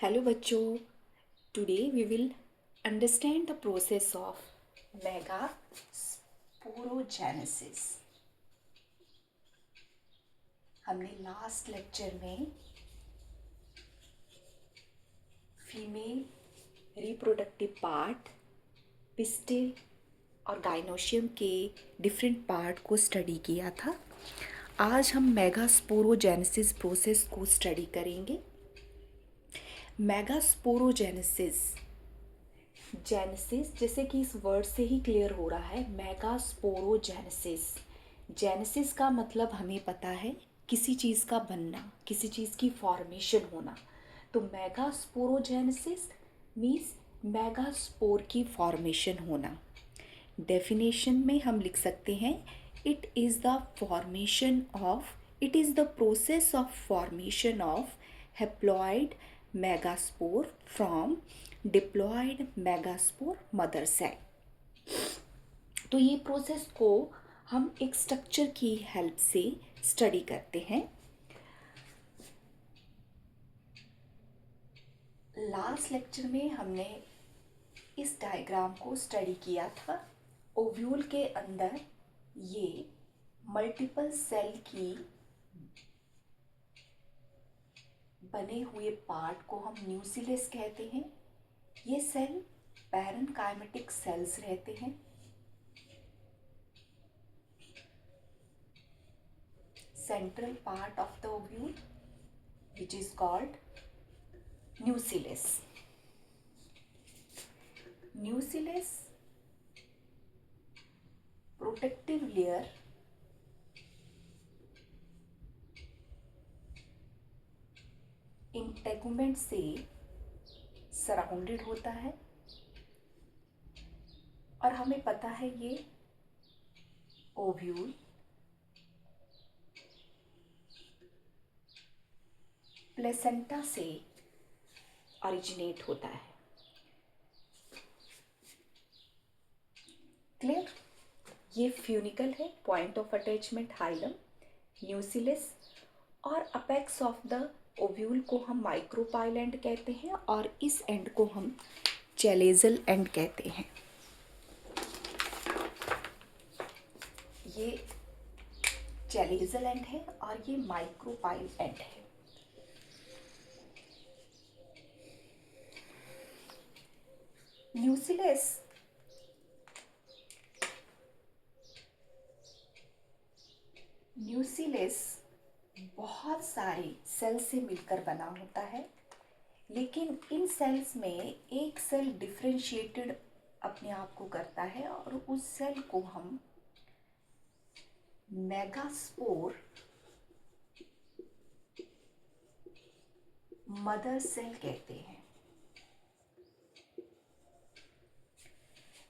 Hello बच्चों, today we will understand the process of megasporogenesis. हमने last lecture में female reproductive part, pistil और gynoecium के different part को study किया था। आज हम मेगा स्पोरोजेनेसिस प्रोसेस को स्टडी करेंगे। मेगा स्पोरोजेनेसिस, जेनेसिस जैसे कि इस वर्ड से ही क्लियर हो रहा है, मेगा स्पोरोजेनेसिस। जेनेसिस का मतलब हमें पता है किसी चीज़ का बनना, किसी चीज़ की फॉर्मेशन होना। तो megasporogenesis means megaspore की फॉर्मेशन होना। डेफिनेशन में हम लिख सकते हैं, it is the process of formation of haploid megaspore from diploid megaspore mother cell. तो ये प्रोसेस को हम एक स्ट्रक्चर की हेल्प से स्टडी करते हैं। लास्ट लेक्चर में हमने इस डायग्राम को स्टडी किया था। ओव्यूल के अंदर ये मल्टीपल सेल की बने हुए पार्ट को हम न्यूक्लियस कहते हैं। ये सेल पैरेनकाइमेटिक सेल्स रहते हैं। Central part of the ovule which is called nucellus. Nucellus protective layer integument से सराउंडेड होता है और हमें पता है ये ओव्यूल प्लेसेंटा से ओरिजिनेट होता है। क्लियर? ये फ्यूनिकल है, point of attachment hilum, nucleus और अपेक्स ऑफ द ओव्यूल को हम माइक्रोपाइल एंड कहते हैं और इस एंड को हम चैलेजल एंड कहते हैं। ये चैलेजल एंड है और ये माइक्रोपाइल एंड है। न्यूक्लियस बहुत सारे सेल से मिलकर बना होता है, लेकिन इन सेल्स में एक सेल डिफरेंशिएटेड अपने आप को करता है और उस सेल को हम मेगास्पोर मदर सेल कहते हैं।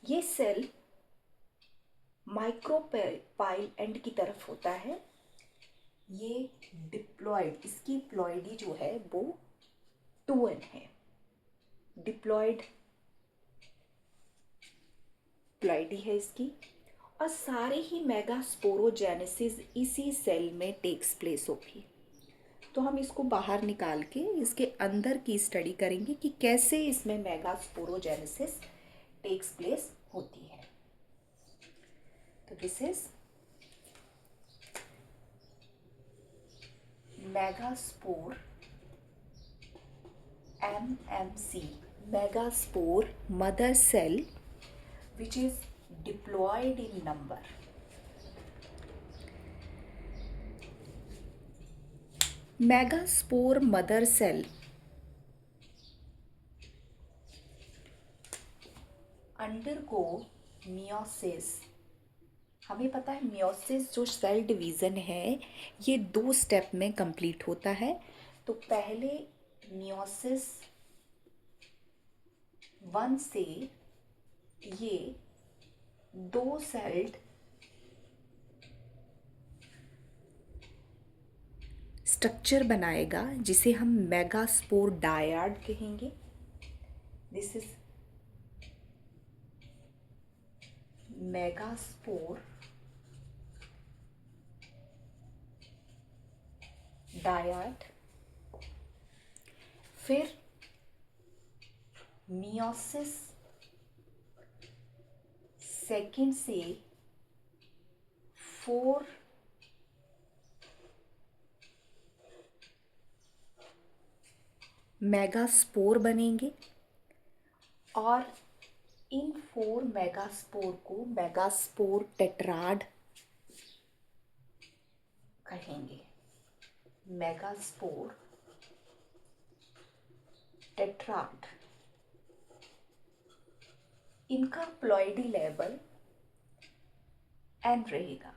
ये सेल माइक्रोपाइल एंड की तरफ होता है। ये डिप्लॉयड, इसकी प्लॉइडी जो है वो 2n है। डिप्लॉयड प्लॉइडी है इसकी, और सारे ही मेगास्पोरोजेनेसिस इसी सेल में टेक्स प्लेस होगी। तो हम इसको बाहर निकाल के इसके अंदर की स्टडी करेंगे कि कैसे इसमें मेगास्पोरोजेनेसिस टेक्स प्लेस होती है। तो this is megaspore, MMC, megaspore mother cell which is diploid in number. Megaspore mother cell undergo meiosis. हमें पता है मियोसिस जो सेल डिवीज़न है ये 2 स्टेप में कंप्लीट होता है। तो पहले मियोसिस 1 से ये 2 सेल्ड स्ट्रक्चर बनाएगा जिसे हम मेगास्पोर डायड कहेंगे। This is megaspore dyad. फिर मियोसिस सेकंड से 4 मेगास्पोर बनेंगे और इन 4 मेगास्पोर को मेगास्पोर टेट्राड कहेंगे। Megaspore tetrad. इनका प्लॉइडी लेवल n रहेगा।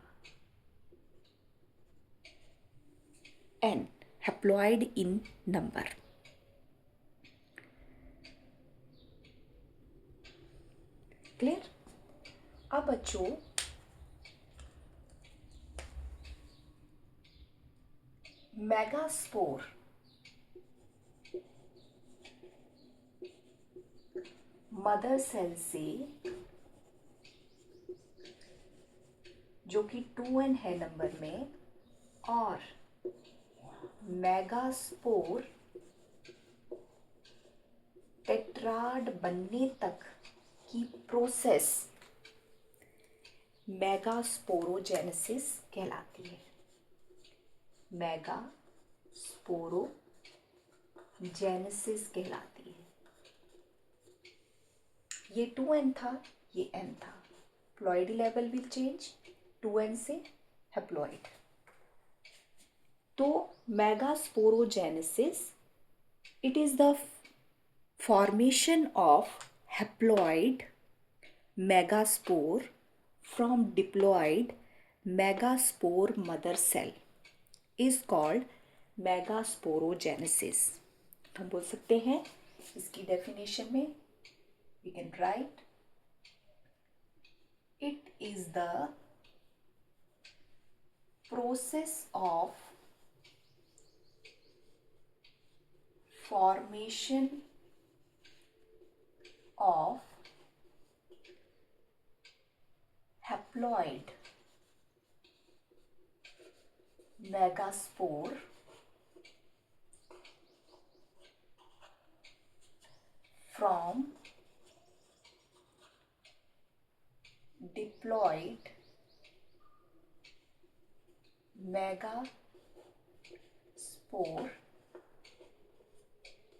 n haploid in number. Clear? अब बच्चों मेगास्पोर मदर सेल से, जो कि 2n है नंबर में, और मेगास्पोर टेट्राड बनने तक की प्रोसेस मेगास्पोरोजेनेसिस कहलाती है। मेगास्पोरोजेनेसिस कहलाती है। ये 2n था, ये n था। Ploidy level will change 2n से हैप्लॉइड। तो megasporogenesis it is the formation of haploid megaspore from diploid megaspore mother cell is called megasporogenesis। हम बोल सकते हैं इसकी डेफिनेशन में, we can write it is the process of formation of haploid megaspore from diploid megaspore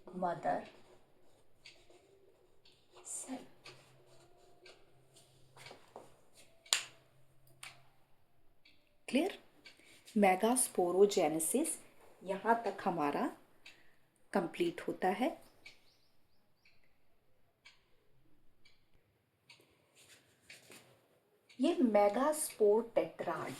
mother cell। Clear? Megasporogenesis यहाँ तक हमारा complete होता है। ये मेगास्पोर टेट्राड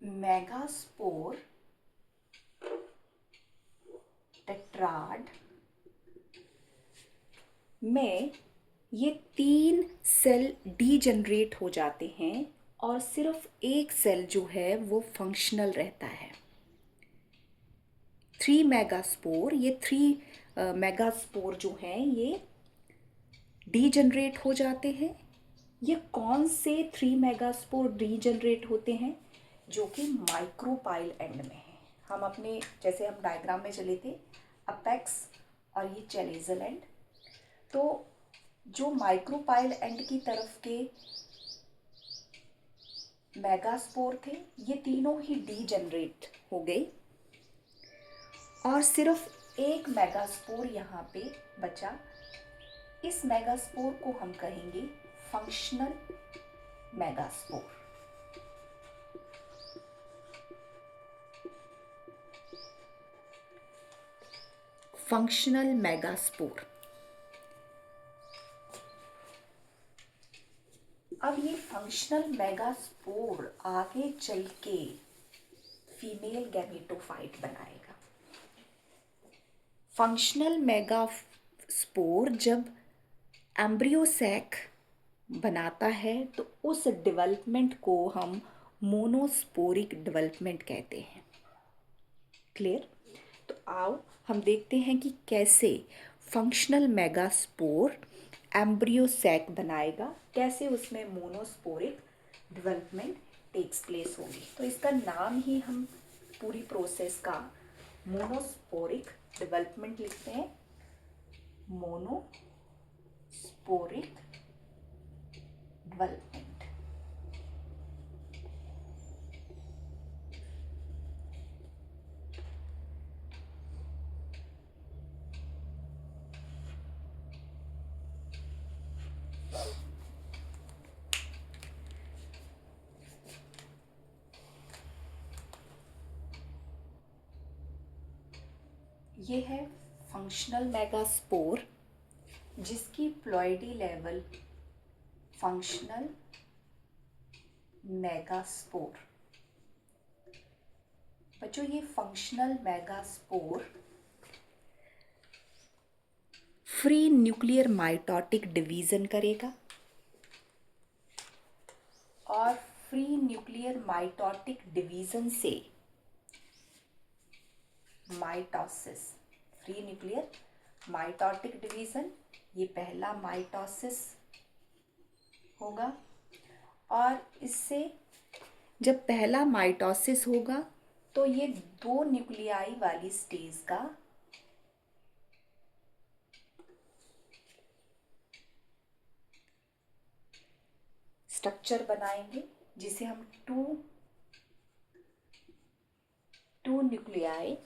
मेगास्पोर टेट्राड में ये 3 सेल डीजनरेट हो जाते हैं और सिर्फ एक सेल जो है वो फंक्शनल रहता है। 3 मेगास्पोर, ये 3 मेगास्पोर जो हैं ये डीजनरेट हो जाते हैं। ये कौन से 3 मेगास्पोर डीजनरेट होते हैं? जो कि माइक्रोपाइल एंड में है। हम अपने जैसे हम डायग्राम में चले थे, अपेक्स और ये चेलेजल एंड। तो जो माइक्रोपाइल एंड की तरफ के मेगास्पोर थे ये तीनों ही डीजनरेट हो गए और सिर्फ एक मेगास्पोर यहाँ पे बचा। इस मेगास्पोर को हम कहेंगे फंक्शनल मेगास्पोर। Functional megaspore. अब ये फंक्शनल मेगास्पोर आगे चल के फीमेल गैमेटोफाइट बनाएगा। फंक्शनल मेगास्पोर जब एम्ब्रियोसैक बनाता है तो उस डेवलपमेंट को हम मोनोस्पोरिक डेवलपमेंट कहते हैं। क्लियर? तो आओ हम देखते हैं कि कैसे फंक्शनल मेगास्पोर एम्ब्रियो सैक बनाएगा। कैसे? उसमें मोनोस्पोरिक डेवलपमेंट टेक्स प्लेस होगी। तो इसका नाम ही हम पूरी प्रोसेस का मोनोस्पोरिक डेवलपमेंट लिखते हैं। Monosporic development. ये है फंक्शनल मेगास्पोर जिसकी प्लॉइडी लेवल फंक्शनल मेगास्पोर। बच्चों ये functional megaspore free nuclear mitotic division करेगा और फ्री न्यूक्लियर माइटोटिक डिवीजन से mitosis, free nuclear mitotic division, ये पहला माइटोसिस होगा। और इससे जब पहला माइटोसिस होगा तो ये 2 न्यूक्लियाई वाली स्टेज का स्ट्रक्चर बनाएंगे जिसे हम टू न्यूक्लियाई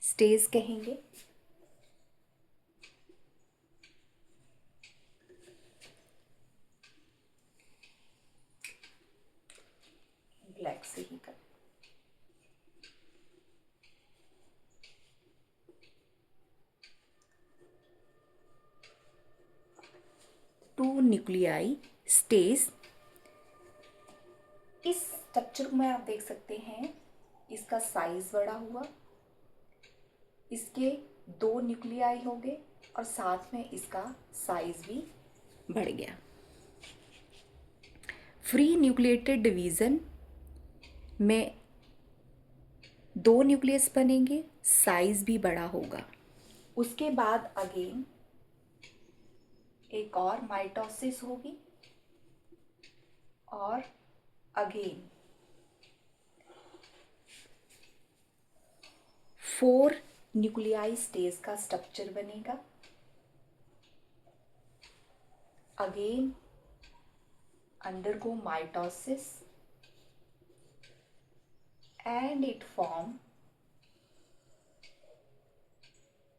स्टेज कहेंगे। ब्लैक से ही कर। Two nuclei stage. इस स्ट्रक्चर में आप देख सकते हैं इसका साइज बड़ा हुआ, इसके 2 न्यूक्लियाई हो गए और साथ में इसका साइज भी बढ़ गया। फ्री न्यूक्लिएटेड डिवीज़न में 2 न्यूक्लियस बनेंगे, साइज भी बड़ा होगा। उसके बाद अगेन एक और माइटोसिस होगी और अगेन 4 न्यूक्लियाई स्टेज का स्ट्रक्चर बनेगा। Again undergo mitosis and it form,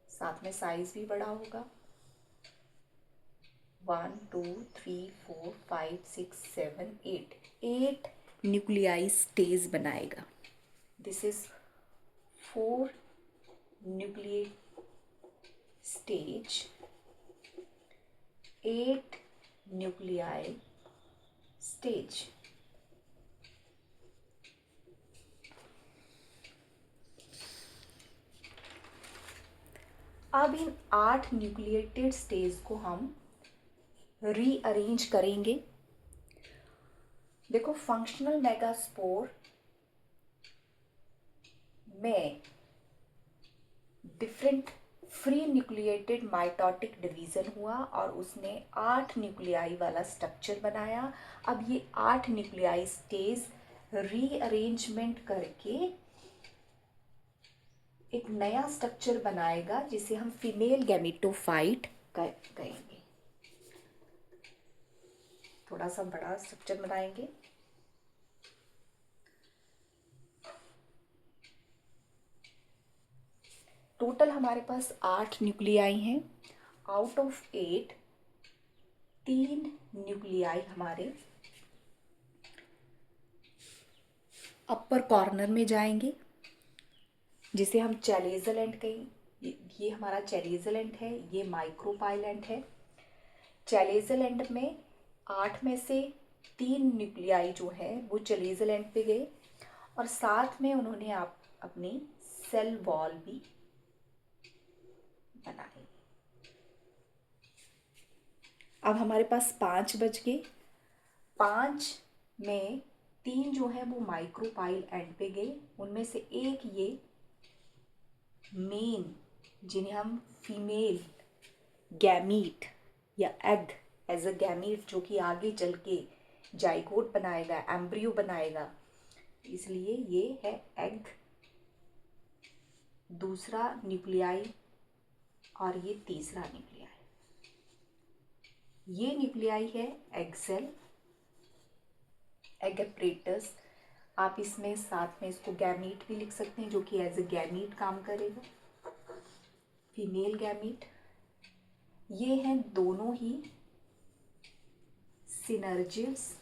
साथ में साइज भी बड़ा होगा। 1 2 3 4 5 6 7 8 न्यूक्लियाई स्टेज बनाएगा। This is 4 nuclear stage, 8 nuclei stage. अब इन 8 न्यूक्लिएटेड स्टेज को हम रीअरेंज करेंगे। देखो फंक्शनल मेगास्पोर में different free nucleated mitotic division हुआ और उसने 8 न्यूक्लियाई वाला स्ट्रक्चर बनाया। अब ये 8 न्यूक्लियाई स्टेज रीअरेंजमेंट करके एक नया स्ट्रक्चर बनाएगा जिसे हम फीमेल गैमेटोफाइट कहेंगे। थोड़ा सा बड़ा स्ट्रक्चर बनाएंगे। टोटल हमारे पास 8 न्यूक्लियाई हैं। आउट ऑफ 8 3 न्यूक्लियाई हमारे अपर कॉर्नर में जाएंगे जिसे हम चैलेजल एंड कहें। ये हमारा चैलेजल एंड है, ये माइक्रोपाइल एंड है। चैलेजल एंड में 8 में से 3 न्यूक्लियाई जो है वो चैलेजल एंड पे गए और साथ में उन्होंने अपनी सेल वॉल भी बनाई। अब हमारे पास 5 बच गए। 5 में 3 जो है वो माइक्रोपाइल एंड पे गए, उनमें से एक ये मेन जिन्हें हम फीमेल गैमीट या एग एज अ गैमीट, जो कि आगे चल के जाइगोट बनाएगा, एम्ब्रियो बनाएगा, इसलिए ये है एग। दूसरा न्यूक्लियाई और ये तीसरा न्यूक्लियाई। ये न्यूक्लियाई है एग सेल, एग एपरेटस। आप इसमें साथ में इसको गैमीट भी लिख सकते हैं, जो कि एज ए गैमीट काम करेगा, फीमेल गैमीट। ये हैं दोनों ही synergids.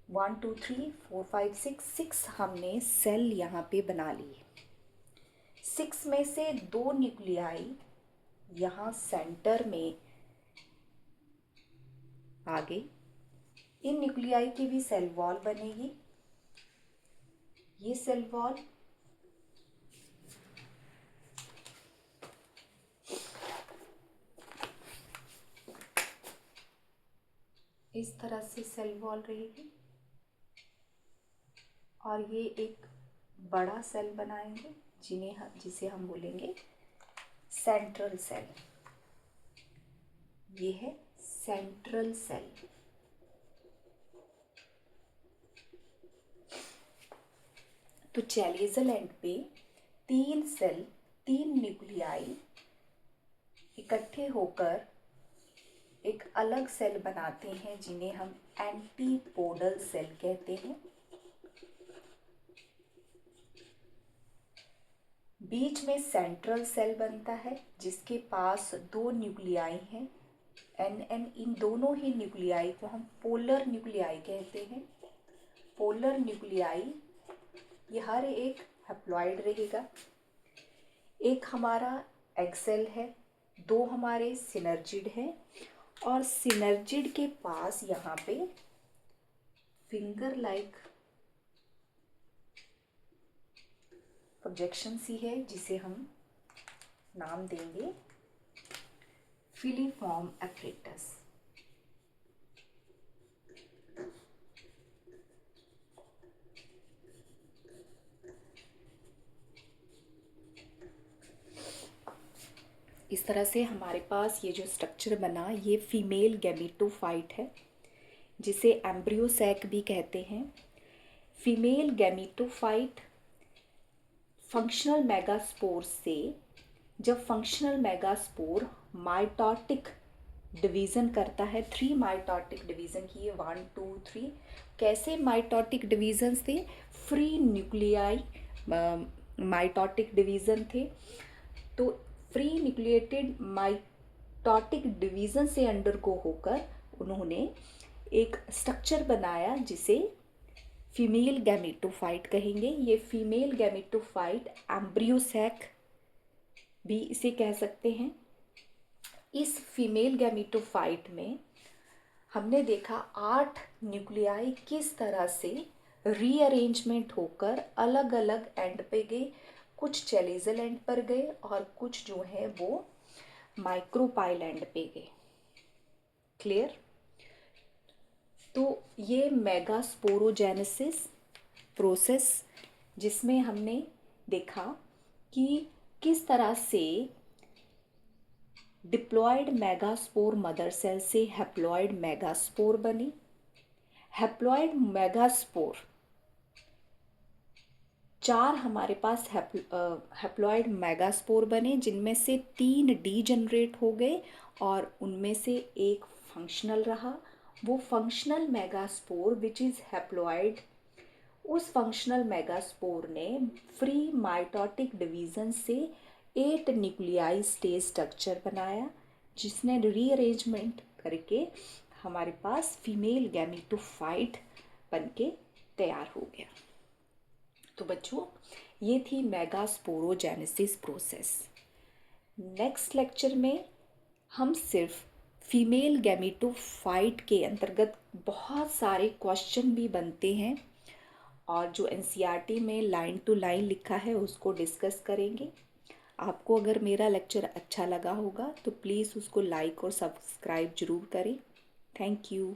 One two three four five six हमने सेल यहाँ पे बना लिए। 6 में से 2 न्यूक्लियाई यहाँ सेंटर में आ गई। इन न्यूक्लियाई की भी सेल वॉल बनेगी। ये सेल वॉल इस तरह से सेल वॉल रहेगी और ये एक बड़ा सेल बनाएंगे जिसे हम बोलेंगे सेंट्रल सेल। ये है सेंट्रल सेल। तो चैलेजल एंड पे 3 सेल, 3 न्यूक्लियाई इकट्ठे होकर एक अलग सेल बनाते हैं, जिन्हें हम एंटीपोडल सेल कहते हैं। बीच में सेंट्रल सेल बनता है, जिसके पास 2 न्यूक्लियाई हैं, एन। इन दोनों ही न्यूक्लियाई को हम पोलर न्यूक्लियाई कहते हैं। पोलर न्यूक्लियाई ये हर एक हैप्लॉइड रहेगा। एक हमारा एग सेल है, 2 हमारे सिनर्जिड हैं, और सिनर्जिड के पास यहाँ पे फिंगर लाइक प्रोजेक्शन सी है, जिसे हम नाम देंगे फिलीफॉर्म एपरेटस। इस तरह से हमारे पास ये जो स्ट्रक्चर बना, ये फीमेल गैमेटोफाइट है, जिसे एम्ब्रियो सैक भी कहते हैं। फीमेल गैमेटोफाइट फंक्शनल मेगास्पोर से, जब फंक्शनल मेगास्पोर माइटोटिक डिवीज़न करता है, 3 माइटोटिक डिवीज़न किए, 1 2 3। कैसे माइटोटिक डिवीज़न्स थे? फ्री न्यूक्लियाई माइटोटिक डिवीज़न थे। तो फ्री न्यूक्लिएटेड माइटोटिक डिवीज़न से अंडरगो होकर उन्होंने एक स्ट्रक्चर बनाया, जिसे फीमेल गैमेटोफाइट कहेंगे। ये फीमेल गैमेटोफाइट एम्ब्रियोसैक भी इसे कह सकते हैं। इस फीमेल गैमेटोफाइट में हमने देखा 8 न्यूक्लियाई किस तरह से रीअरेंजमेंट होकर अलग अलग एंड पे गए। कुछ चैलेजल एंड पर गए और कुछ जो है वो माइक्रोपाइल एंड पे गए। क्लियर? तो ये मेगास्पोरोजेनेसिस प्रोसेस, जिसमें हमने देखा कि किस तरह से डिप्लॉयड मेगास्पोर मदर सेल से हैप्लॉयड मेगास्पोर बने। हैप्लॉयड मेगास्पोर 4 हमारे पास हैप्लॉयड मेगास्पोर बने, जिनमें से 3 डीजनरेट हो गए और उनमें से एक फंक्शनल रहा। वो functional megaspore which is haploid, उस फंक्शनल मेगास्पोर ने फ्री माइटोटिक डिवीज़न से 8 न्यूक्लियाई स्टेज स्ट्रक्चर बनाया, जिसने रीअरेंजमेंट करके हमारे पास फीमेल गैमेटोफाइट बनके तैयार हो गया। तो बच्चों, ये थी मेगास्पोरोजेनेसिस प्रोसेस। नेक्स्ट लेक्चर में हम सिर्फ फीमेल गैमेटोफाइट के अंतर्गत बहुत सारे क्वेश्चन भी बनते हैं, और जो एनसीईआरटी में लाइन टू लाइन लिखा है उसको डिस्कस करेंगे। आपको अगर मेरा लेक्चर अच्छा लगा होगा तो प्लीज़ उसको लाइक और सब्सक्राइब ज़रूर करें। Thank you.